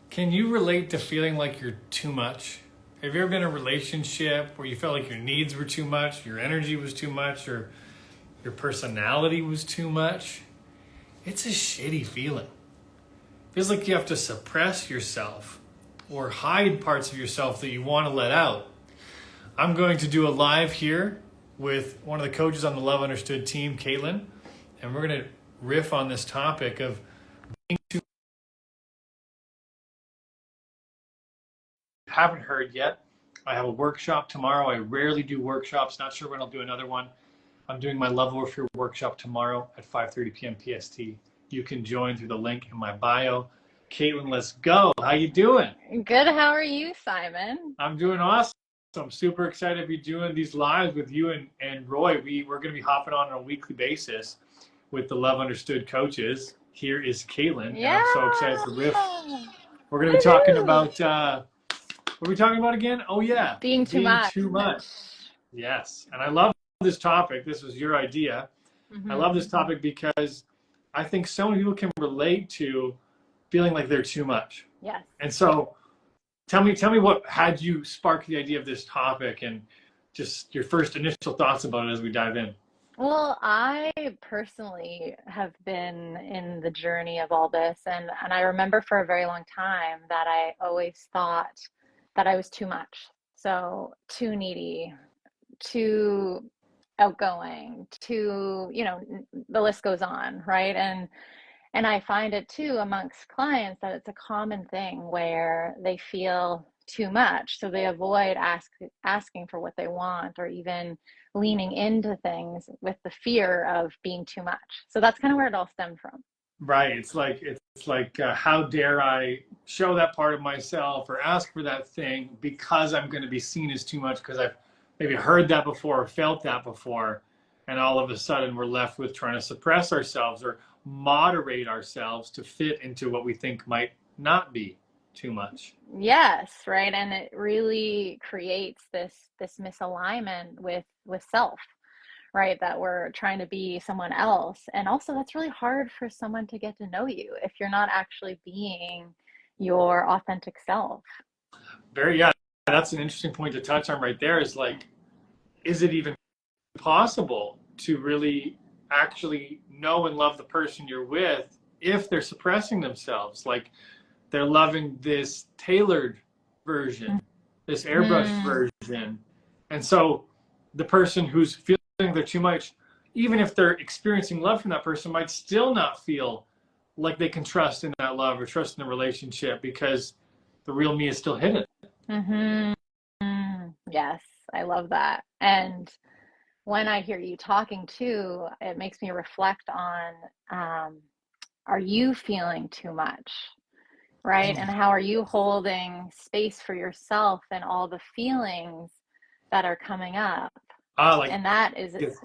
Can you relate to feeling like you're too much? Have you ever been in a relationship where you felt like your needs were too much, your energy was too much, or your personality was too much? It's a shitty feeling. Feels like you have to suppress yourself or hide parts of yourself that you want to let out. I'm going to do a live here with one of the coaches on the Love Understood team, Kaitlin, and we're going to riff on this topic of being too. Haven't heard yet. I have a workshop tomorrow. I rarely do workshops. Not sure when I'll do another one. I'm doing my Love Warfare workshop tomorrow at 5:30 p.m. PST. You can join through the link in my bio. Kaitlin, let's go. How you doing? Good. How are you, Simon? I'm doing awesome. I'm super excited to be doing these lives with you and Roy. We're going to be hopping on a weekly basis with the Love Understood coaches. Here is Kaitlin, and I'm so excited to riff. We're going to be talking about, what are we talking about again? Oh, yeah. Being too much. Too much. Yes. And I love this topic. This was your idea. I love this topic because I think so many people can relate to feeling like they're too much. Yes. And so tell me what had you spark the idea of this topic and just your first initial thoughts about it as we dive in. Well, I personally have been in the journey of all this, and I remember for a very long time that I always thought that I was too much. So too needy, too outgoing, too, the list goes on, right? And I find it too amongst clients that it's a common thing where they feel too much. So they avoid asking for what they want or even leaning into things with the fear of being too much. So that's kind of where it all stemmed from. Right. It's like how dare I show that part of myself or ask for that thing because I'm going to be seen as too much because I've maybe heard that before or felt that before. And all of a sudden we're left with trying to suppress ourselves or moderate ourselves to fit into what we think might not be too much. Yes, right. And it really creates this misalignment with self, right? That we're trying to be someone else. And also that's really hard for someone to get to know you if you're not actually being your authentic self. Yeah, that's an interesting point to touch on right there is like, is it even possible to really actually know and love the person you're with if they're suppressing themselves? Like they're loving this tailored version, this airbrushed version. And so the person who's feeling they're too much, even if they're experiencing love from that person, might still not feel like they can trust in that love or trust in the relationship because the real me is still hidden. Mm-hmm. Yes, I love that. And when I hear you talking too, it makes me reflect on, are you feeling too much? Right? And how are you holding space for yourself and all the feelings that are coming up? Like, And that is, is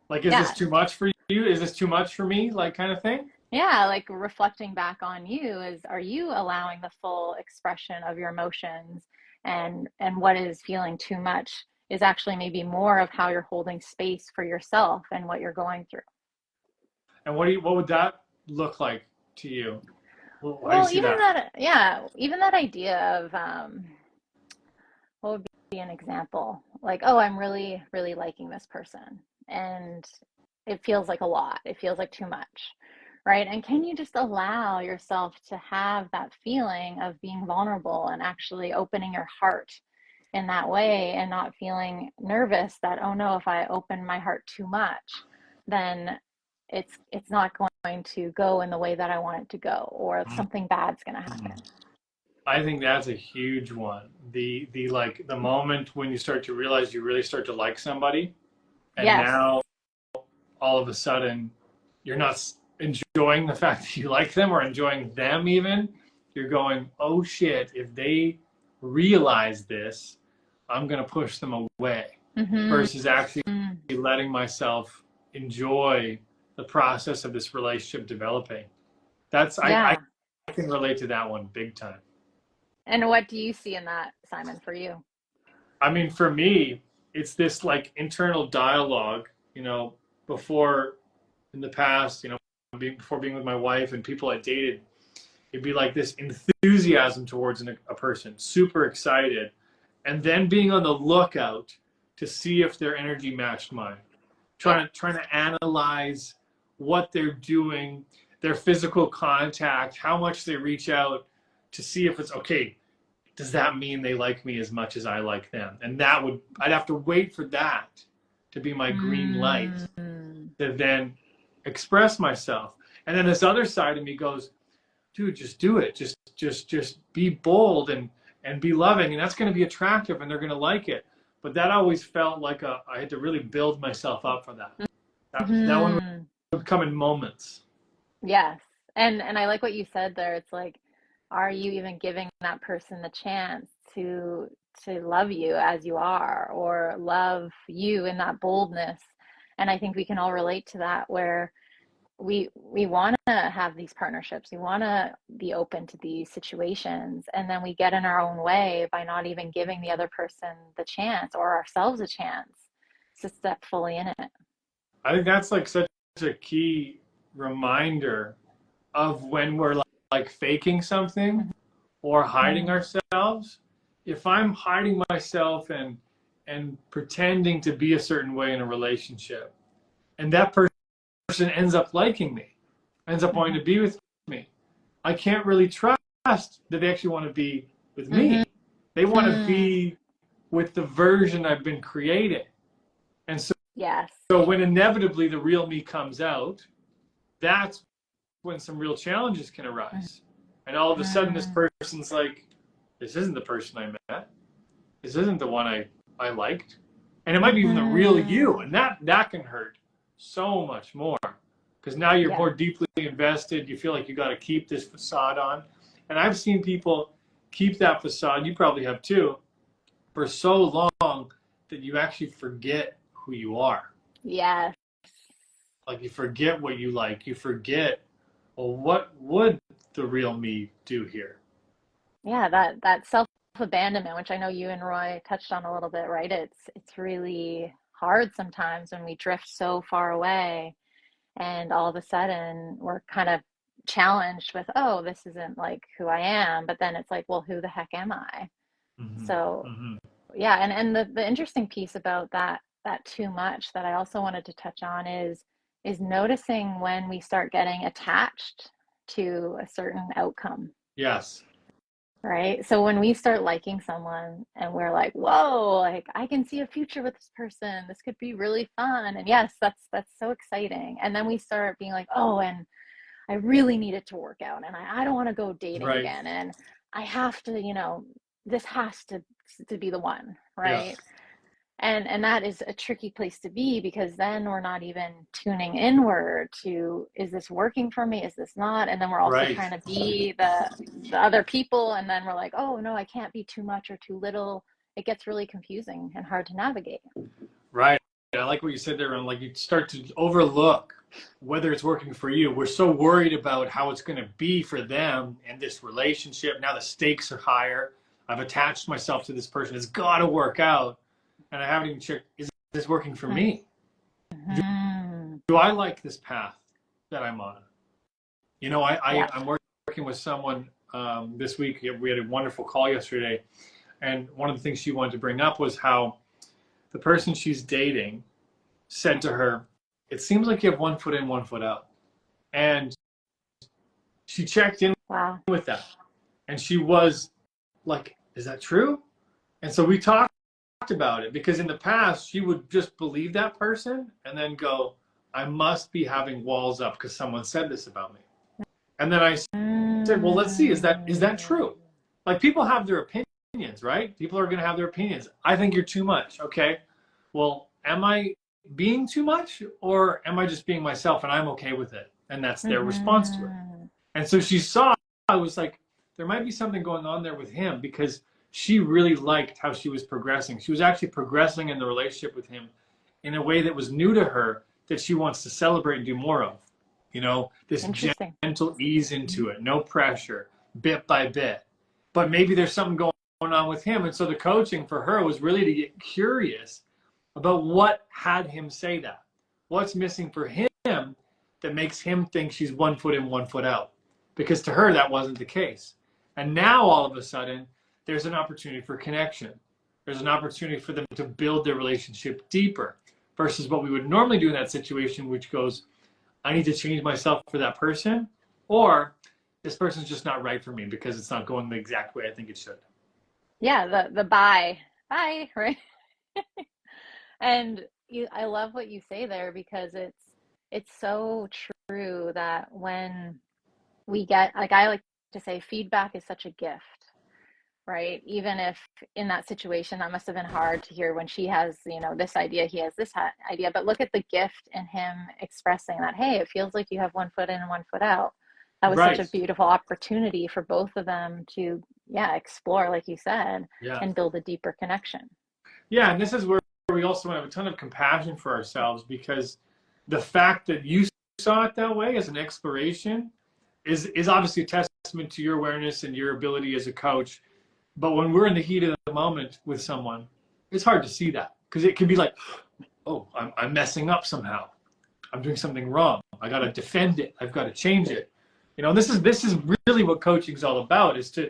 yeah, this too much for you? Is this too much for me? Like kind of thing? yeah, like reflecting back on you is, are you allowing the full expression of your emotions? And what is feeling too much is actually maybe more of how you're holding space for yourself and what you're going through. And what would that look like to you? How do you Well, see even that? that, yeah, even that idea of what would be an example? Like, oh, I'm really, really liking this person, and it feels like a lot. It feels like too much, right? And can you just allow yourself to have that feeling of being vulnerable and actually opening your heart in that way and not feeling nervous that, oh no, if I open my heart too much, then it's not going to go in the way that I want it to go, or something bad's going to happen. I think that's a huge one. The like the moment when you start to realize you really start to like somebody, and Yes. now all of a sudden you're not enjoying the fact that you like them or enjoying them even. You're going, oh shit, if they realize this, I'm going to push them away Mm-hmm. versus actually letting myself enjoy the process of this relationship developing. That's Yeah. I can relate to that one big time. And what do you see in that, Simon, for you? I mean, for me, it's this like internal dialogue, before in the past, before being with my wife and people I dated, It'd be like this enthusiasm towards a person, super excited, and then being on the lookout to see if their energy matched mine. Trying to analyze what they're doing, their physical contact, how much they reach out to see if it's okay. Does that mean they like me as much as I like them? And I'd have to wait for that to be my green light to then express myself. And then this other side of me goes, dude, just do it. Just be bold and be loving. And that's going to be attractive and they're going to like it. But that always felt like I had to really build myself up for that. That one would come in moments. Yes. And I like what you said there. It's like, are you even giving that person the chance to love you as you are, or love you in that boldness? And I think we can all relate to that, where we want to have these partnerships, we want to be open to these situations, and then we get in our own way by not even giving the other person the chance, or ourselves a chance, to step fully in it. I think that's like such a key reminder of when we're like faking something or hiding ourselves. If I'm hiding myself and pretending to be a certain way in a relationship, and that person ends up liking me, ends up wanting to be with me, I can't really trust that they actually want to be with me. They want to be with the version I've been creating. And so, yes. So when inevitably the real me comes out, that's when some real challenges can arise. And all of a sudden this person's like, this isn't the person I met. This isn't the one I liked. And it might be even the real you. And that can hurt so much more. Because now you're more deeply invested. You feel like you got to keep this facade on. And I've seen people keep that facade, you probably have too, for so long that you actually forget who you are. Yes. Like you forget what you like. You forget, well, what would the real me do here? Yeah, that self-abandonment, which I know you and Roy touched on a little bit, right? It's really hard sometimes when we drift so far away, and all of a sudden we're kind of challenged with, oh, this isn't like who I am. But then it's like, well, who the heck am I? So yeah, and the interesting piece about that too much that I also wanted to touch on is noticing when we start getting attached to a certain outcome. Yes. Right. So when we start liking someone and we're like, whoa, like I can see a future with this person. This could be really fun. And yes, that's so exciting. And then we start being like, oh, and I really need it to work out. And I don't want to go dating again. And I have to, this has to be the one. Right. Yeah. And that is a tricky place to be, because then we're not even tuning inward to, is this working for me? Is this not? And then we're also trying to be the other people. And then we're like, oh no, I can't be too much or too little. It gets really confusing and hard to navigate. Right. I like what you said there. And like you start to overlook whether it's working for you. We're so worried about how it's going to be for them in this relationship. Now the stakes are higher. I've attached myself to this person. It's got to work out. And I haven't even checked, is this working for me? Do I like this path that I'm on? I'm working with someone this week. We had a wonderful call yesterday. And one of the things she wanted to bring up was how the person she's dating said to her, it seems like you have 1 foot in, 1 foot out. And she checked in with that. And she was like, is that true? And so we talked about it, because in the past she would just believe that person and then go, I must be having walls up because someone said this about me. And then I said, well, let's see, is that true? Like, people have their opinions, right? People are going to have their opinions. I think you're too much. Okay, well, am I being too much, or am I just being myself and I'm okay with it? And that's their response to it. And so she saw, I was like, there might be something going on there with him, because she really liked how she was progressing. She was actually progressing in the relationship with him in a way that was new to her, that she wants to celebrate and do more of. This gentle ease into it, no pressure, bit by bit. But maybe there's something going on with him. And so the coaching for her was really to get curious about what had him say that. What's missing for him that makes him think she's 1 foot in, 1 foot out? because to her that wasn't the case. And now all of a sudden, there's an opportunity for connection. There's an opportunity for them to build their relationship deeper versus what we would normally do in that situation, which goes, I need to change myself for that person, or this person's just not right for me because it's not going the exact way I think it should. Yeah, the bye, right? And I love what you say there because it's so true that when we get, like I like to say, feedback is such a gift, right? Even if in that situation that must have been hard to hear when she has, this idea, he has this idea, but look at the gift in him expressing that, hey, it feels like you have one foot in and one foot out. That was such Right. a beautiful opportunity for both of them to, yeah, explore, like you said, Yeah. and build a deeper connection. Yeah. And this is where we also have a ton of compassion for ourselves because the fact that you saw it that way as an exploration is obviously a testament to your awareness and your ability as a coach. But when we're in the heat of the moment with someone, it's hard to see that because it can be like, oh, I'm messing up somehow. I'm doing something wrong. I got to defend it. I've got to change it. This is really what coaching is all about, is to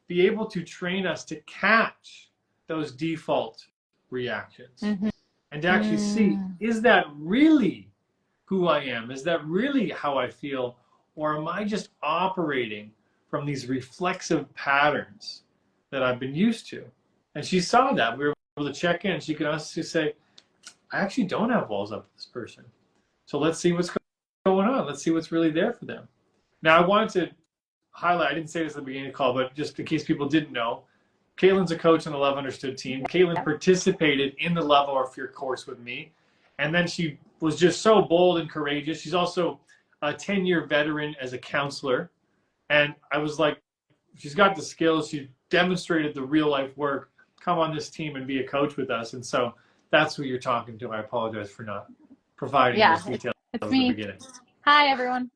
be able to train us to catch those default reactions Mm-hmm. and to actually see, is that really who I am? Is that really how I feel? Or am I just operating from these reflexive patterns that I've been used to? And she saw that. We were able to check in. She could honestly say, I actually don't have walls up with this person. So let's see what's going on. Let's see what's really there for them. Now, I wanted to highlight, I didn't say this at the beginning of the call, but just in case people didn't know, Kaitlin's a coach on the Love Understood team. Kaitlin participated in the Love or Fear course with me. And then she was just so bold and courageous. She's also a 10-year veteran as a counselor. And I was like, she's got the skills. She demonstrated the real life work. Come on this team and be a coach with us. And so that's who you're talking to. I apologize for not providing those details it's at the me. beginning. Hi, everyone.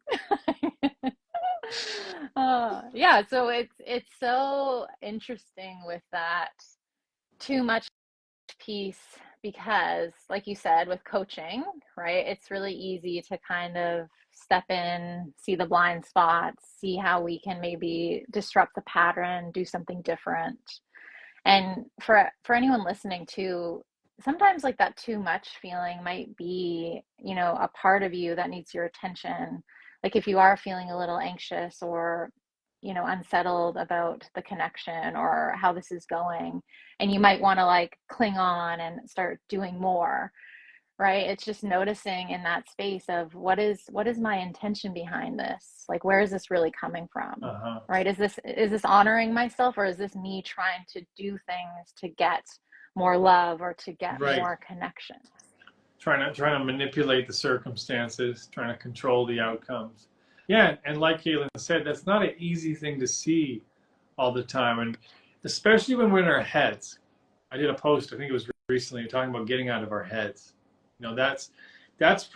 Yeah, so it's so interesting with that too much piece because, like you said, with coaching, right, it's really easy to kind of step in, see the blind spots, see how we can maybe disrupt the pattern, do something different. And for anyone listening too, sometimes like that too much feeling might be, a part of you that needs your attention. Like if you are feeling a little anxious or, unsettled about the connection or how this is going, and you might want to like cling on and start doing more, right? It's just noticing in that space of what is my intention behind this? Like where is this really coming from? Uh-huh. Right? Is this honoring myself, or is this me trying to do things to get more love or to get Right. more connection? Trying to manipulate the circumstances, trying to control the outcomes. Yeah, and like Kaitlin said, that's not an easy thing to see all the time, and especially when we're in our heads. I did a post, I think it was recently, talking about getting out of our heads. That's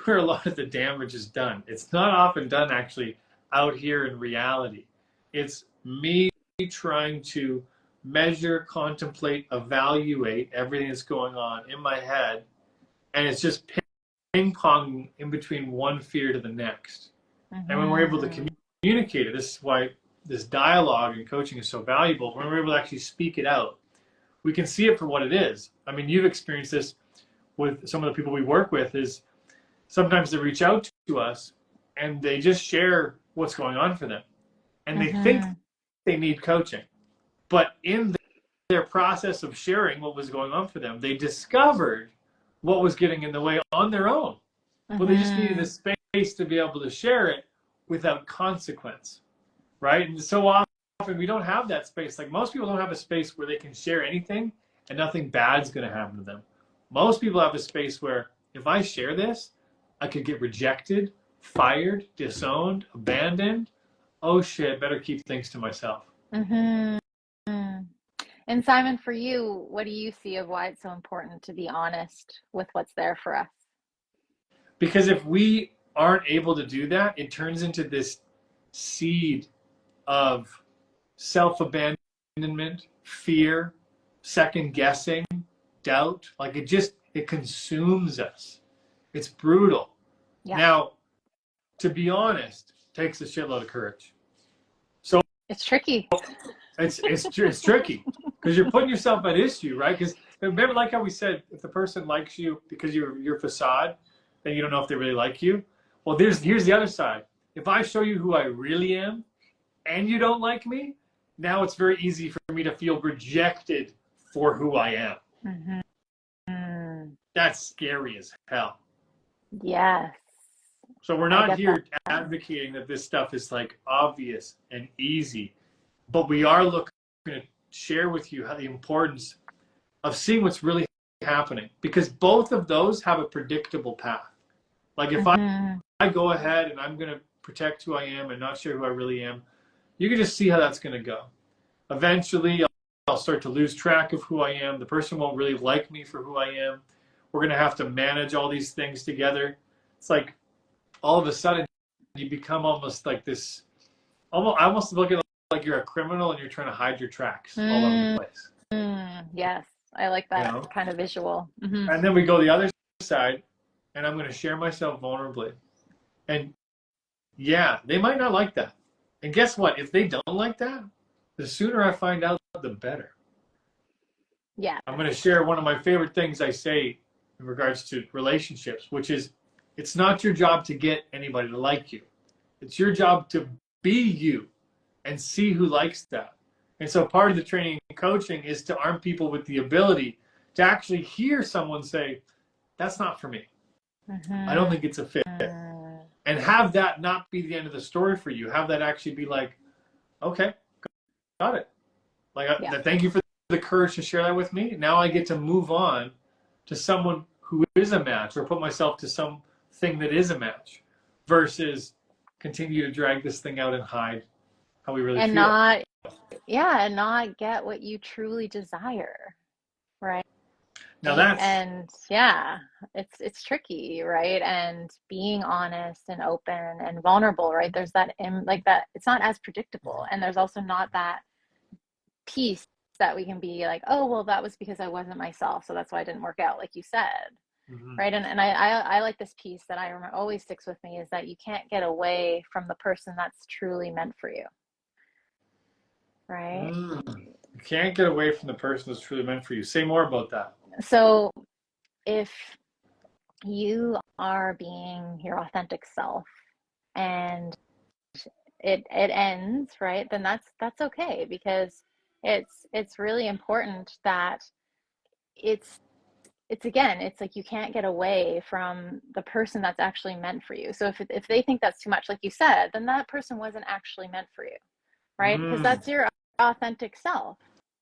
where a lot of the damage is done. It's not often done actually out here in reality. It's me trying to measure, contemplate, evaluate everything that's going on in my head, and it's just ping pong in between one fear to the next. And when we're able to communicate it, this is why this dialogue and coaching is so valuable. When we're able to actually speak it out, we can see it for what it is. I mean, you've experienced this with some of the people we work with, is sometimes they reach out to us and they just share what's going on for them. And they think they need coaching. But in their process of sharing what was going on for them, they discovered what was getting in the way on their own. Well, they just needed a space to be able to share it without consequence, right? And so often we don't have that space. Like most people don't have a space where they can share anything and nothing bad's going to happen to them. Most people have a space where if I share this, I could get rejected, fired, disowned, abandoned. Oh shit, better keep things to myself. And Simon, for you, what do you see of why it's so important to be honest with what's there for us? Because if we aren't able to do that, it turns into this seed of self-abandonment, fear, second guessing, doubt. Like it consumes us. It's brutal. Yeah. Now, to be honest, takes a shitload of courage. It's tricky. It's tricky because you're putting yourself at issue, right? Because remember, like how we said, if the person likes you because you're your facade, then you don't know if they really like you. Well, here's the other side. If I show you who I really am and you don't like me, now it's very easy for me to feel rejected for who I am. Mm-hmm. That's scary as hell. Yes. So we're I not get here that. advocating that this stuff is like obvious and easy, but we are looking to share with you how the importance of seeing what's really happening, because both of those have a predictable path. Like if Mm-hmm. I go ahead and I'm going to protect who I am and not share who I really am, you can just see how that's going to go. Eventually, I'll start to lose track of who I am. The person won't really like me for who I am. We're going to have to manage all these things together. It's like all of a sudden you become almost like this, I almost look at it like you're a criminal and you're trying to hide your tracks all over the place. Yes, I like You that know? kind of visual. Mm-hmm. And then we go the other side, and I'm going to share myself vulnerably. And yeah, they might not like that. And guess what? If they don't like that, the sooner I find out, the better. Yeah. I'm going to share one of my favorite things I say in regards to relationships, which is it's not your job to get anybody to like you. It's your job to be you and see who likes that. And so part of the training and coaching is to arm people with the ability to actually hear someone say, that's not for me. I don't think it's a fit. And have that not be the end of the story for you. Have that actually be like, okay, got it. Like, Yeah. thank you for the courage to share that with me. Now I get to move on to someone who is a match, or put myself to something that is a match, versus continue to drag this thing out and hide how we really And feel. not get what you truly desire, right? Now that's And yeah, it's tricky, right? And being honest and open and vulnerable, right? There's that like that, it's not as predictable, and there's also not that piece that we can be like, oh well, that was because I wasn't myself, so that's why it didn't work out, like you said. Right. And I like this piece that I remember always sticks with me, is that you can't get away from the person that's truly meant for you. Right. You can't get away from the person that's truly meant for you. Say more about that. So if you are being your authentic self and it ends, right, then that's okay, because it's really important that it's again, it's like you can't get away from the person that's actually meant for you. So if they think that's too much, like you said, then that person wasn't actually meant for you, right? Because that's your authentic self,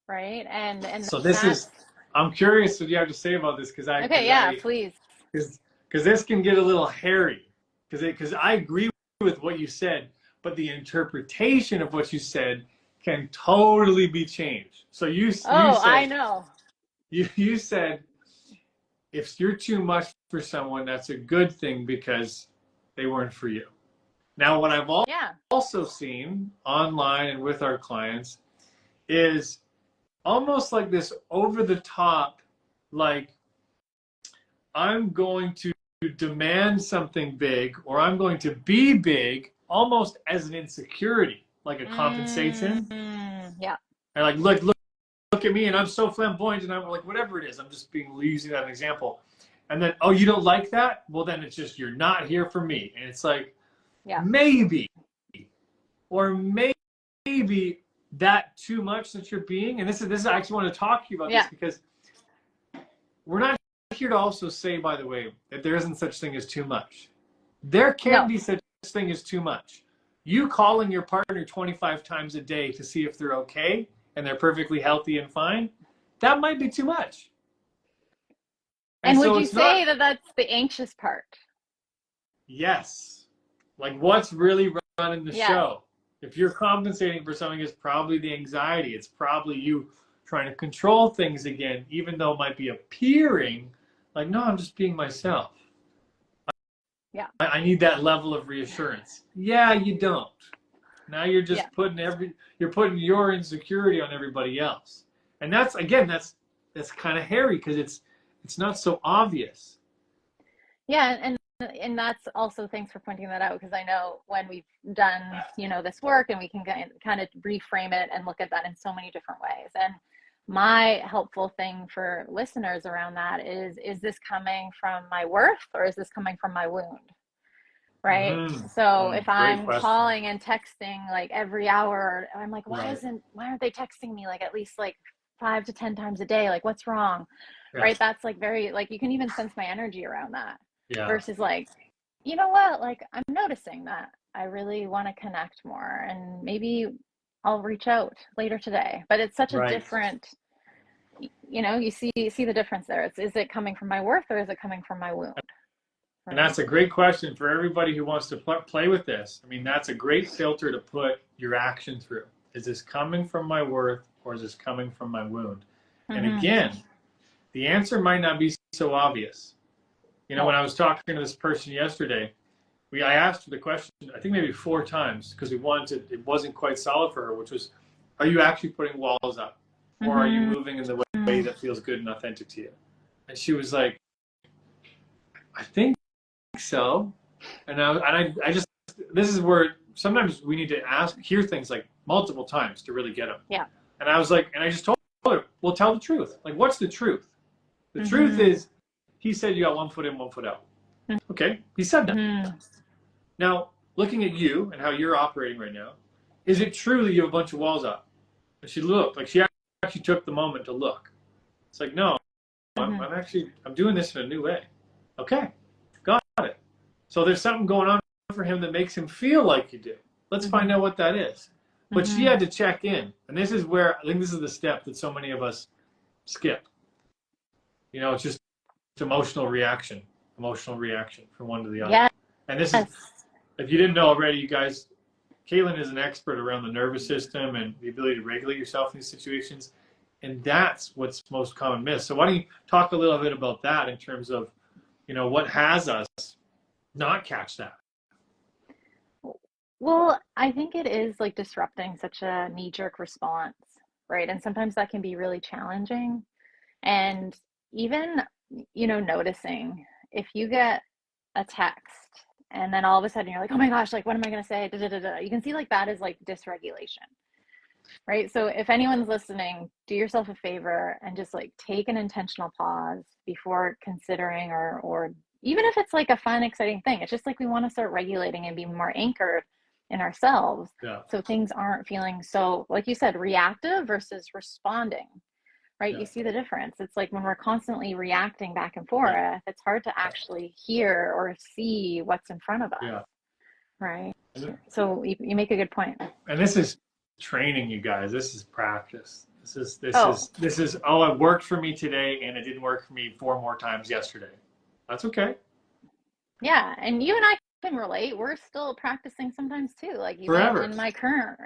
right? And So this that's is, I'm curious what you have to say about this, because okay. Yeah, please. this can get a little hairy, because I agree with what you said, but the interpretation of what you said can totally be changed. So you Oh, I said know. you said if you're too much for someone, that's a good thing because they weren't for you. Now, what I've Yeah. also seen online and with our clients is almost like this over the top, like I'm going to demand something big, or I'm going to be big, almost as an insecurity, like a compensation. Yeah. And like, look at me, and I'm so flamboyant, and I'm like, whatever it is, I'm just using that as an example. And then, oh, you don't like that? Well, then it's just, you're not here for me. And it's like, Yeah. maybe, or maybe that too much that you're being. And this is I actually want to talk to you about this, because we're not here to also say, by the way, that there isn't such thing as too much. There can be such thing as too much. You calling your partner 25 times a day to see if they're okay and they're perfectly healthy and fine, that might be too much. And so would you it's say not, that that's the anxious part? yes. Like, what's really running the Yes. show? If you're compensating for something, it's probably the anxiety. It's probably you trying to control things again, even though it might be appearing like, no, I'm just being myself. Yeah. I need that level of reassurance. Yeah, you don't. Now you're just putting your insecurity on everybody else. And that's kind of hairy, because it's not so obvious. Yeah, and and that's also, thanks for pointing that out, because I know when we've done, this work, and we can kind of reframe it and look at that in so many different ways. And my helpful thing for listeners around that is this coming from my worth, or is this coming from my wound? Right. So if Great I'm question. calling and texting like every hour, I'm like, why Right. aren't they texting me like at least like 5 to 10 times a day? Like, what's wrong? Yeah. Right. That's like very, like, you can even sense my energy around that, Yeah. versus like, you know what, like, I'm noticing that I really want to connect more, and maybe I'll reach out later today. But it's such a Right. different, you see the difference there. Is it coming from my worth, or is it coming from my wound? And Right. that's a great question for everybody who wants to play with this. I mean, that's a great filter to put your action through. Is this coming from my worth, or is this coming from my wound? And Mm-hmm. again, the answer might not be so obvious. When No. I was talking to this person yesterday, I asked her the question, I think maybe 4 times, because it wasn't quite solid for her, which was, are you actually putting walls up? Or are you Mm-hmm. moving in the way that feels good and authentic to you? And she was like, I think so. And I just, this is where sometimes we need to hear things like multiple times to really get them. Yeah. And I was like, and I just told her, well, tell the truth. Like, what's the truth? The truth Mm-hmm. is, he said you got 1 foot in, 1 foot out. Okay, he said that. Mm-hmm. Now, looking at you and how you're operating right now, is it true that you have a bunch of walls up? And she looked, like she actually took the moment to look. It's like, no, Mm-hmm. I'm doing this in a new way. Okay, got it. So there's something going on for him that makes him feel like you do. Let's find out what that is. But she Mm-hmm. had to check in. And this is where, I think this is the step that so many of us skip. It's just emotional reaction from one to the other. Yes. And this is, if you didn't know already, you guys, Kaitlin is an expert around the nervous system and the ability to regulate yourself in these situations. And that's what's most common missed. So why don't you talk a little bit about that in terms of, what has us not catch that? Well, I think it is like disrupting such a knee-jerk response, right? And sometimes that can be really challenging. And even, noticing if you get a text and then all of a sudden you're like, oh my gosh, like, what am I going to say? Da, da, da, da. You can see like that is like dysregulation, right? So if anyone's listening, do yourself a favor and just like take an intentional pause before considering, or even if it's like a fun, exciting thing, it's just like we want to start regulating and be more anchored in ourselves. Yeah. So things aren't feeling so, like you said, reactive versus responding, right? Yeah. You see the difference. It's like when we're constantly reacting back and forth, Yeah. it's hard to actually hear or see what's in front of us. Yeah. Right. So you make a good point. And this is training, you guys. This is practice. This Oh, is it worked for me today and it didn't work for me 4 more times yesterday. That's okay. yeah. And you and I can relate. We're still practicing sometimes too. Like even Forever. in my current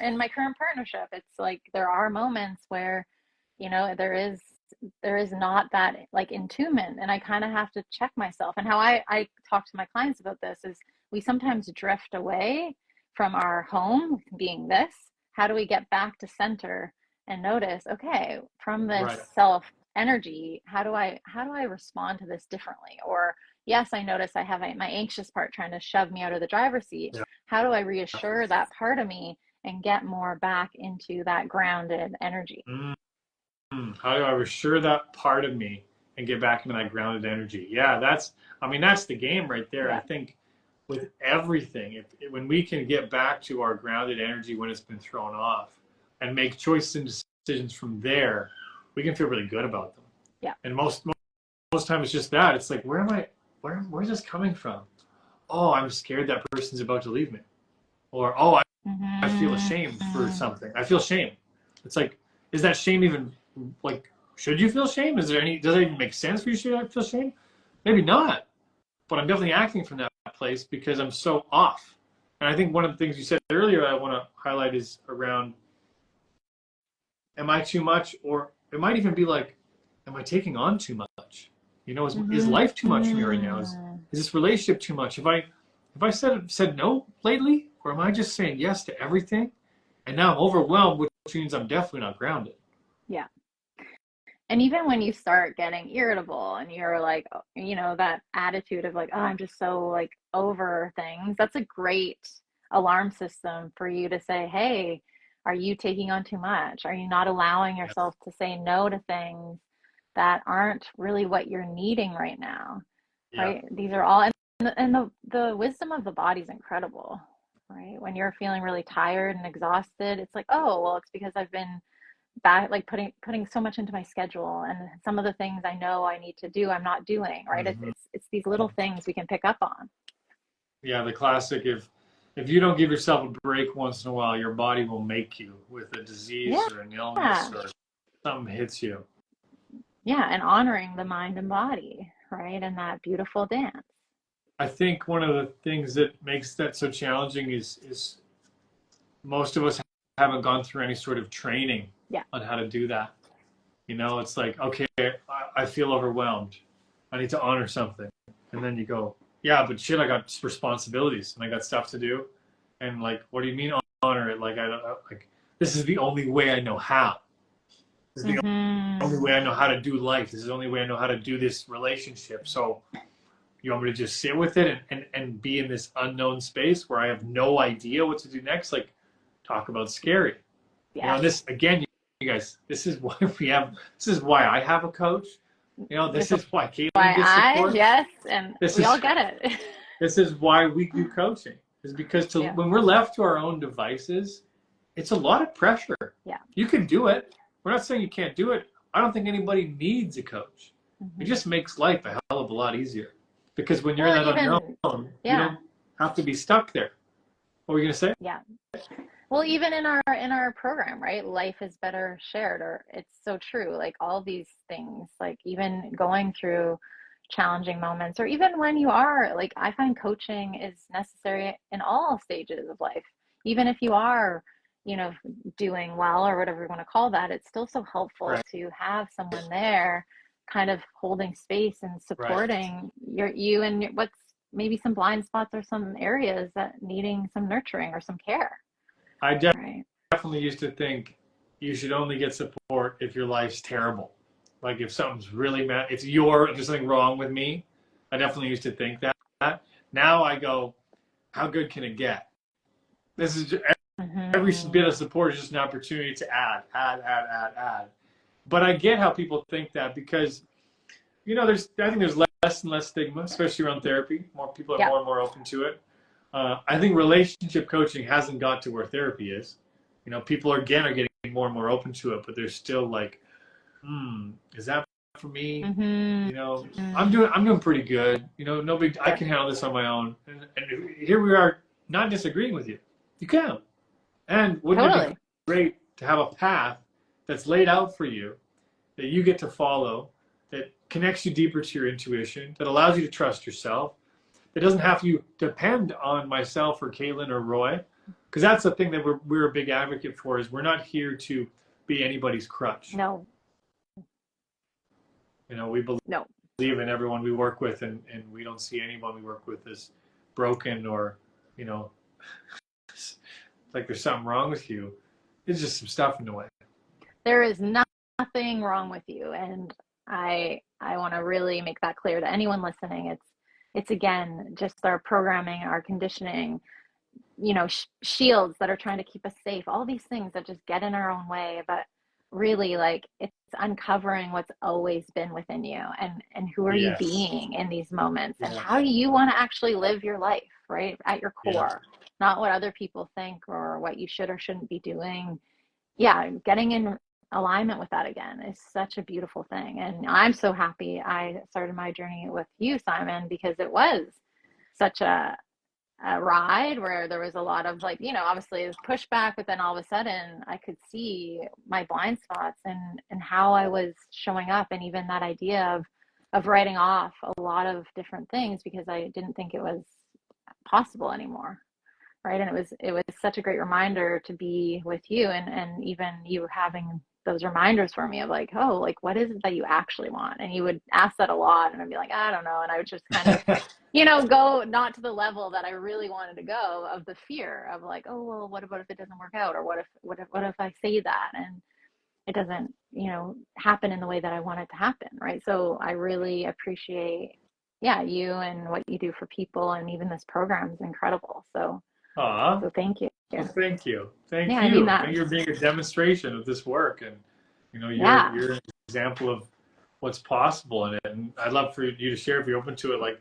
partnership, it's like there are moments where, there is not that like attunement, and I kind of have to check myself. And how I talk to my clients about this is we sometimes drift away from our home being this. How do we get back to center and notice, okay, from this Right. self energy, how do I respond to this differently? Or yes, I notice I have my anxious part trying to shove me out of the driver's seat. Yeah. How do I reassure that part of me and get more back into that grounded energy? How do I reassure that part of me and get back into that grounded energy? Yeah, that's the game right there. Yeah. I think with everything, when we can get back to our grounded energy when it's been thrown off and make choices and decisions from there, we can feel really good about them. Yeah. And most times it's just that. It's like, where's this coming from? Oh, I'm scared that person's about to leave me. Or, oh, I feel ashamed for something. I feel shame. It's like, is that shame even, like, should you feel shame? Does it even make sense for you to feel shame? Maybe not. But I'm definitely acting from that place because I'm so off. And I think one of the things you said earlier I want to highlight is around, am I too much? Or it might even be like, am I taking on too much? Is life too much for me right now? Is this relationship too much? Have I said no lately? Or am I just saying yes to everything? And now I'm overwhelmed, which means I'm definitely not grounded. Yeah. And even when you start getting irritable and you're like, you know, that attitude of like, oh, I'm just so like over things, that's a great alarm system for you to say, hey, are you taking on too much? Are you not allowing Yeah. yourself to say no to things that aren't really what you're needing right now? Yeah. Right? These are all, and the wisdom of the body is incredible, right? When you're feeling really tired and exhausted, it's like, oh, well, it's because I've been back, like putting so much into my schedule, and some of the things I know I need to do I'm not doing, right? it's Hmm. it's, it's these little things we can pick up on. Yeah, the classic, if you don't give yourself a break once in a while, your body will make you with a disease or an illness Yeah, or something hits you. yeah, and honoring the mind and body, right, and that beautiful dance. I think one of the things that makes that so challenging is most of us haven't gone through any sort of training Yeah. on how to do that. You know, it's like, okay, I feel overwhelmed. I need to honor something. And then you go, yeah, but shit, I got responsibilities and I got stuff to do. And like, what do you mean honor it? Like, I don't like, this is the only way I know how. This is the only Mm-hmm. way I know how to do life. This is the only way I know how to do this relationship. So you want me to just sit with it and be in this unknown space where I have no idea what to do next? Like, talk about scary. You know, Yes. this again, you guys, this is why this is why I have a coach. You know, This this is is why Kaitlin why gets support. yes, and This we is all get it. this is why we do coaching. Is because Yeah. when we're left to our own devices, it's a lot of pressure. Yeah. You can do it. We're not saying you can't do it. I don't think anybody needs a coach. It Mm-hmm. just makes life a hell of a lot easier. Because when you're Well, in and that even, unknown, you yeah, don't have to be stuck there. What were you gonna say? yeah. Well, even in our program, right? Life is better shared, or it's so true. Like all these things, like even going through challenging moments, or even when you are, like I find coaching is necessary in all stages of life. Even if you are, you know, doing well or whatever you want to call that, it's still so helpful Right, to have someone there kind of holding space and right. supporting you and what's maybe some blind spots or some areas that needing some nurturing or some care. I Right. definitely used to think you should only get support if your life's terrible. Like if something's really bad, if there's something wrong with me. I definitely used to think that. Now I go, how good can it get? This is just, every Mm-hmm. bit of support is just an opportunity to add. But I get how people think that because I think there's less and less stigma, especially around therapy. More people are Yeah, more and more open to it. I think relationship coaching hasn't got to where therapy is. People again are getting more and more open to it, but they're still like, is that for me? mm-hmm. I'm doing pretty good. No big. I Sure. can handle this on my own. And here we are, not disagreeing with you. You can. And wouldn't it be Totally. great to have a path that's laid out for you that you get to follow, that connects you deeper to your intuition, that allows you to trust yourself, that doesn't have you depend on myself or Kaitlin or Roy, because that's the thing that we're a big advocate for. Is we're not here to be anybody's crutch. No, We no, believe in everyone we work with, and we don't see anyone we work with as broken or you know like there's something wrong with you. It's just some stuff in the way. there is nothing wrong with you, and I want to really make that clear to anyone listening. It's again just our programming, our conditioning, shields that are trying to keep us safe, all these things that just get in our own way. But really, like, it's uncovering what's always been within you, and who are you Yes. being in these moments, and how do Yes. you want to actually live your life, right, at your Yeah. core, not what other people think or what you should or shouldn't be doing. Yeah, getting in alignment with that again is such a beautiful thing. And I'm so happy I started my journey with you, Simon, because it was such a ride where there was a lot of, like, obviously it was pushback, but then all of a sudden I could see my blind spots and how I was showing up, and even that idea of writing off a lot of different things because I didn't think it was possible anymore. Right. And it was such a great reminder to be with you, and even you having those reminders for me of like, oh, like, what is it that you actually want? And you would ask that a lot, and I'd be like, I don't know. And I would just kind of, go not to the level that I really wanted to go, of the fear of like, oh, well, what about if it doesn't work out? Or what if I say that? it doesn't, happen in the way that I want it to happen, right? So I really appreciate, yeah, you and what you do for people, and even this program is incredible. Aw. So thank you. Well, thank you. Yeah, Thank I mean you. that. Thank you for being a demonstration of this work. And, Yeah. you're an example of what's possible in it. And I'd love for you to share, if you're open to it, like,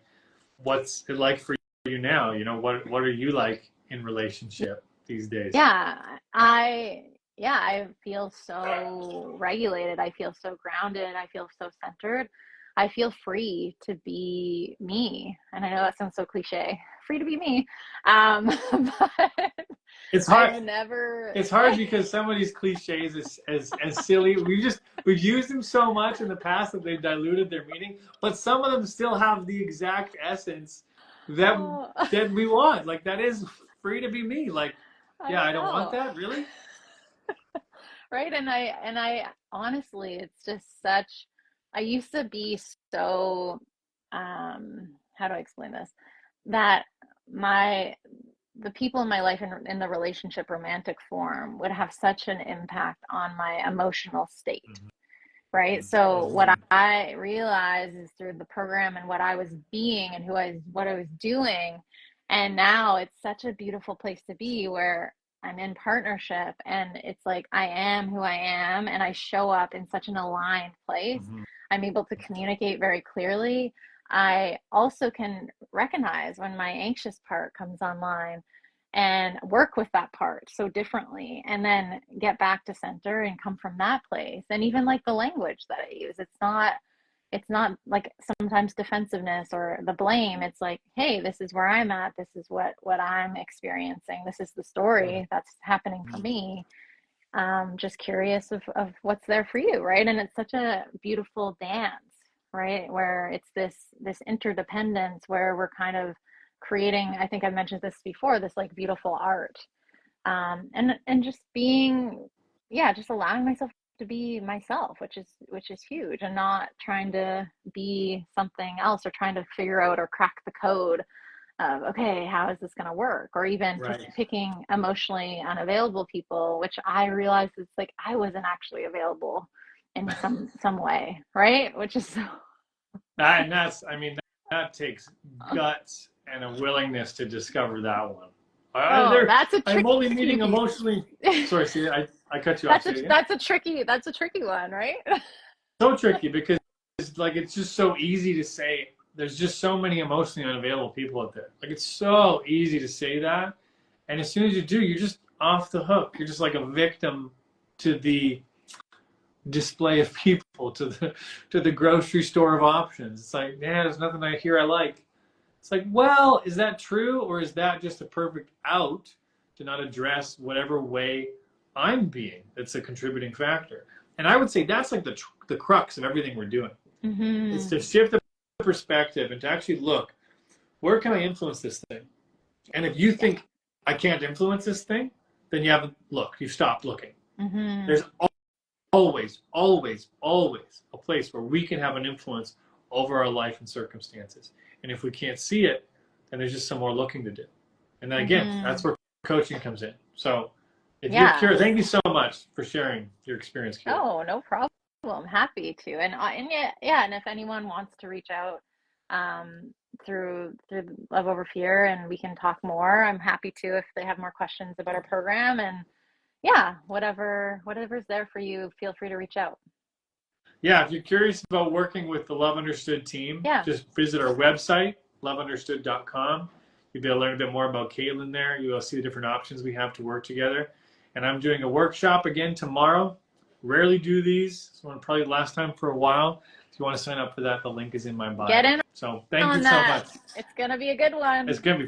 what's it like for you now? What are you like in relationship these days? Yeah, I feel so regulated. I feel so grounded. I feel so centered. I feel free to be me. And I know that sounds so cliche, free to be me. But It's hard. I've never It's hard because some of these cliches as silly. We've used them so much in the past that they've diluted their meaning. But some of them still have the exact essence that oh, that we want. Like, that is free to be me. Like, I yeah, I don't want know. that, really. Right. And I honestly, it's just such, I used to be so, how do I explain this? That my the people in my life in the relationship romantic form would have such an impact on my emotional state, right? So what Mm-hmm. I realized is through the program and what I was being and what I was doing, and now it's such a beautiful place to be where I'm in partnership, and it's like I am who I am, and I show up in such an aligned place. Mm-hmm. I'm able to communicate very clearly. I also can recognize when my anxious part comes online and work with that part so differently, and then get back to center and come from that place. And even like the language that I use, it's not like sometimes defensiveness or the blame. It's like, hey, this is where I'm at, this is what I'm experiencing, this is the story that's happening for me. Just curious of what's there for you, right? And it's such a beautiful dance, right, where it's this interdependence where we're kind of creating, I think I mentioned this before, this like beautiful art. And just being, yeah, just allowing myself to be myself, which is huge, and not trying to be something else or trying to figure out or crack the code of, okay, how is this going to work? Or even Right. picking emotionally unavailable people, which I realized it's like I wasn't actually available in some way, right? Which is so, I mean, that takes guts and a willingness to discover that one. oh, that's a I'm only tricky meeting piece. emotionally. Sorry, see, I cut you off. Say it again. That's a tricky one, right? So tricky because it's just so easy to say. There's just so many emotionally unavailable people out there. Like, it's so easy to say that, and as soon as you do, you're just off the hook. You're just like a victim to the display of people, to the grocery store of options. It's like, man, there's nothing I like. It's like, well, is that true, or is that just a perfect out to not address whatever way I'm being that's a contributing factor? And I would say that's like the crux of everything we're doing. It's Mm-hmm. to shift the perspective and to actually look, where can I influence this thing? And if you Yeah. think I can't influence this thing, then you've stopped looking. Mm-hmm. There's always, always, always a place where we can have an influence over our life and circumstances. And if we can't see it, then there's just some more looking to do. And then again, Mm-hmm. that's where coaching comes in. So if you're Yeah. curious, thank you so much for sharing your experience, Kayla. Oh, no problem. Happy to. And yeah, yeah. And if anyone wants to reach out, through Love Over Fear, and we can talk more, I'm happy to if they have more questions about our program. And yeah, whatever's there for you, feel free to reach out. Yeah, if you're curious about working with the Love Understood team, Yeah. just visit our website, loveunderstood.com. You'll be able to learn a bit more about Kaitlin there. You'll see the different options we have to work together. And I'm doing a workshop again tomorrow. Rarely do these. This one probably the last time for a while. If you want to sign up for that, the link is in my Get bio. in So thank you on so that. much. It's gonna be a good It's one. going to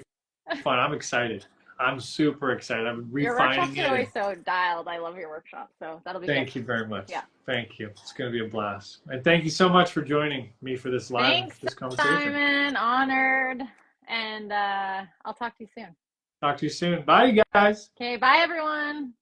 be fun. I'm excited. I'm super excited. I'm Your refining workshops are it. And always so dialed. I love your workshops, so that'll be good. thank you very much. Yeah. Thank you. It's going to be a blast. And thank you so much for joining me for this Thanks, conversation. Simon. Honored. And I'll talk to you soon. Talk to you soon. Bye, you guys. Okay, bye everyone.